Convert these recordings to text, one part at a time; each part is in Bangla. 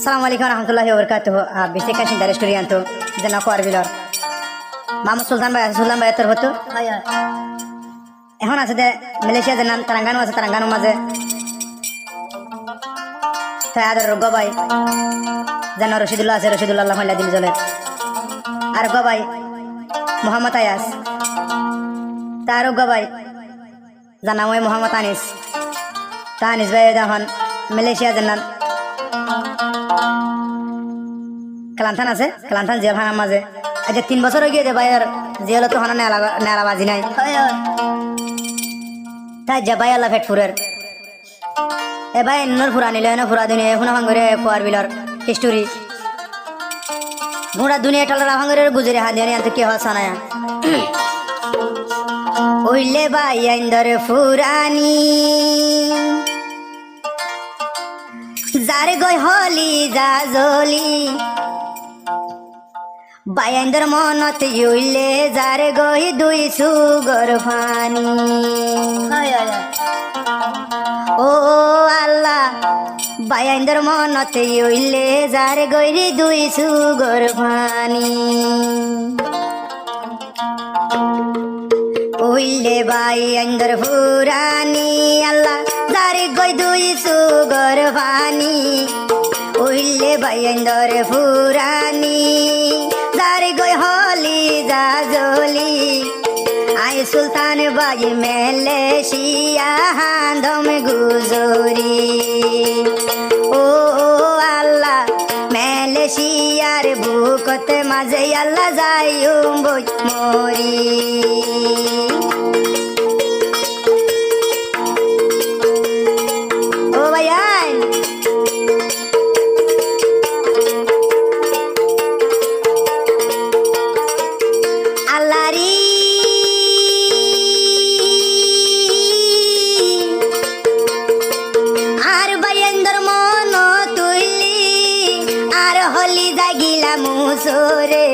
Assalamualaikum warahmatullahi wabarakatuh. Bisik kasih dari studio antu. Jangan aku arbilor. Mama Sultan Bay terhotu. এখন আছে দে মালয়েশিয়া জানাম তেলেঙ্গানা আছে তেলেঙ্গানা মাঝে তাই আদর গবাই জানো রশিদুল্লাহ আছে রশিদুল্লাহ আল্লাহ দিল জলে আর গবাই মোহাম্মদ আয়াস তারও গবাই জানাম ওই মোহাম্মদ আনিস তানিস ভাই এখন মালয়েশিয়া জানাম কালান্থান আছে কালান্থান জেলখানার মাঝে আজ 3 বছর হয়ে গিয়ে ভাইয়ের জেলে তো হানা নেলাবাজি নাই তাই যাবাই আল্লাহ ফেটফুরের এ ভাই নর ফুরা নিলে না ফুরা দুনিয়া এখন ভাঙ্গরে কোয়ার বিলার হিস্টোরি গোড়া দুনিয়া টালা ভাঙ্গরে গুজরে হাদিয়ানি আনতে কি হস না ওইলে ভাই আইন্দর ফুরানি যারে গই হলি যা জলি বায়ান্দর মনত ইউলে যারে গই দুই সুগর ফানি ও আল্লাহ বায়ান্দর মনত ইউলে যারে গইরি দুই সুগর ফানি উইলে বায়ান্দর ফুরানি আল্লাহ যারে গই দুই সুগর ফানি উইলে বায়ান্দর ফুরানি যারে গই হলি যা জলি আই সুলতান বাই মালয়েশিয়া হান্দম গুজরি ও আল্লাহ মালয়েশিয়ার বুকত মাঝে আল্লাহ যাইম বই মরি ও ভাইয়া মুসরে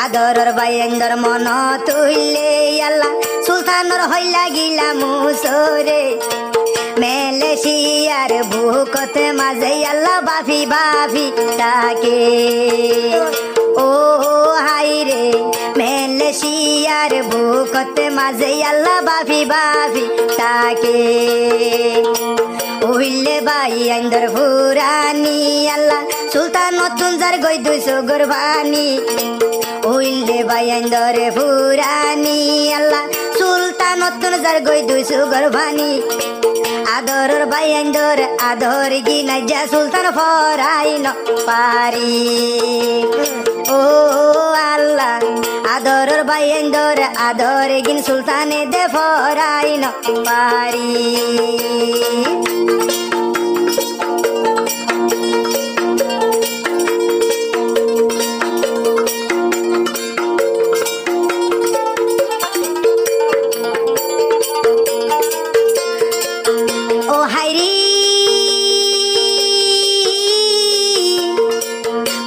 আদরর বাইন্দর মন তুইলে আল্লাহ সুলতানর হইলা গিলা মুসরে মালয়েশিয়ার বুকতে মাঝে আল্লাহ বাফি বাফি তাকে ও হাই রে মালয়েশিয়ার বুকতে মাঝে আল্লাহ বাফি বাফি তাকে উইলে বাই আইন্দর ফুরানি আল্লাহ সুলতান নতুন যার গই 200 গরবানি উইলে বাই আইন্দর ফুরানি আল্লাহ সুলতান নতুন যার গই 200 গরবানি আদরর বাই আইন্দর আদর গিনা যা সুলতান ফরাই ন পারি ও আল্লাহ আদরর বাই আইন্দর আদর গিন সুলতানে দে ফরাই ন পারি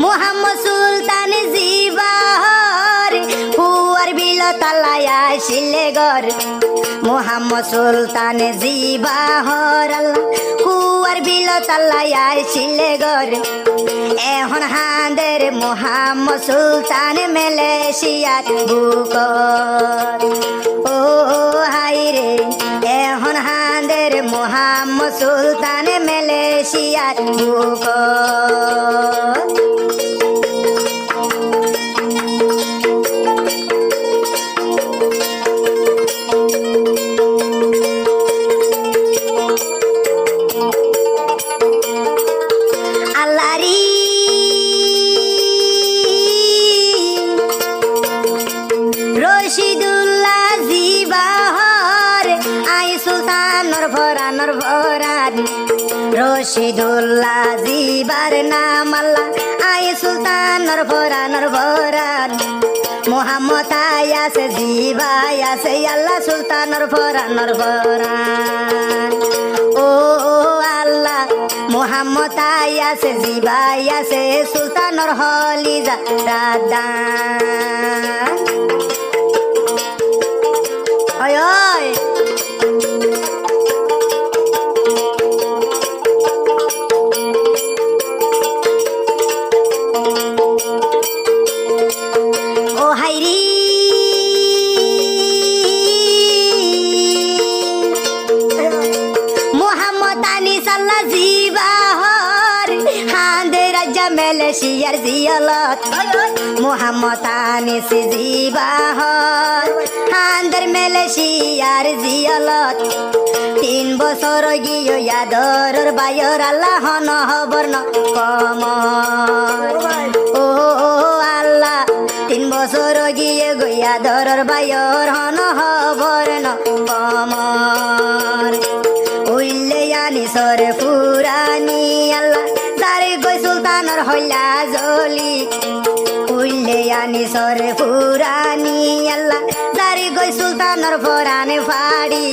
মোহাম্মদ সুলতান জিবাহর হুয়ার বিল তালায়া শিলেগর মোহাম্মদ সুলতান জিবাহর আল্লাহ হুয়ার বিল তালায়া শিলেগর এখন হাঁদের মোহাম্মদ সুলতান মালয়েশিয়ার বুকর ও হাই রে এখন হাঁদের মোহাম্মদ সুলতান মালয়েশিয়ার বুকর রশিদুল্লাহ জিবাহর আই সুলতানর ভরানর ভরান রশিদুল্লাহ জিবার নাম আল্লাহ আই সুলতানর ভরানর ভরান মোহাম্মদ আয়াস জিবাই আছে আল্লাহ সুলতানর ভরানর ভরান ও আল্লাহ মোহাম্মদ আয়াস জিবাই আছে সুলতানর হলি যা দাদা ওই ওই গইয়া মালয়েশিয়ার জিয়ালত মোহাম্মদ আনিস জিবাহর হান্দের মালয়েশিয়ার জিয়ালত 3 বছর গিয়ে ইয়াদর বায়র আল্লাহ নহবর ন কমর ও আল্লাহ 3 বছর গিয়ে গইয়া দরর বায়র নহবর ন কমর উইলে আনিসর ফুরানি আল্লাহ যারে গই সুলতানর হইলা জলি উইলে আনিসর ফুরানি আল্লাহ যারে গই সুলতানর ফরানে ফাড়ি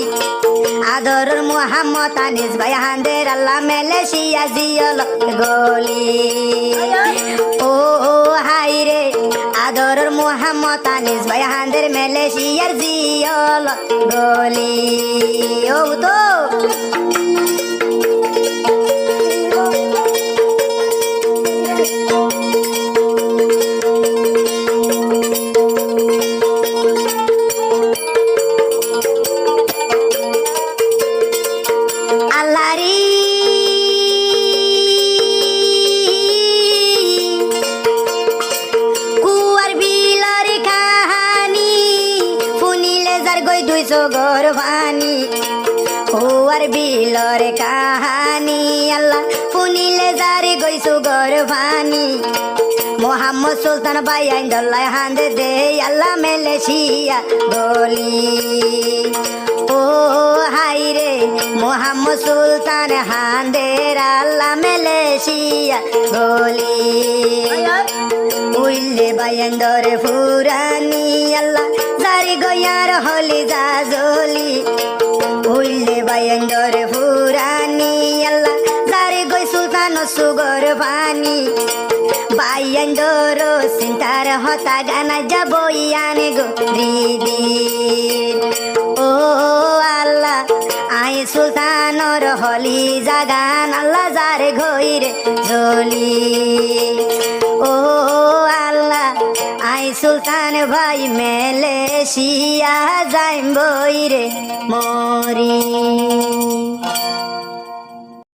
আদরর মোহাম্মদ আনিস ভাই হান্দের আল্লাহ মালয়েশিয়া জিয়ল গলি ও হাই রে আদরর মোহাম্মদ আনিস ভাই হান্দের মালয়েশিয়ার জিয়ল গলি ও তো গরবানি হুয়ার বিলর কাহানি আল্লাহ ফুনিলে জারি গইছু গরবানি মোহাম্মদ সুলতান ভাই আইন্দল্লাহ হান্দে দে আল্লাহ মালয়েশিয়া গলি ও হাই রে মোহাম্মদ সুলতান হান্দের আল্লাহ মালয়েশিয়া গলি উইলে বাইন্দরে ফুরানি আল্লাহ জারি গয়ার হলি জাজলি উইলে বাইন্দরে ফুরানি আল্লাহ জারি গই সুলতান সুগর পানি বাইন্দর চিন্তার হতা গানা যাব ইয়ানে গো রিদিন ও আল্লাহ আই সুলতানর হলি জাগান আল্লাহ জারে ঘইরে জলি ও আল্লাহ আই সুলতান ভাই মালয়েশিয়া যাইম বইরে মরি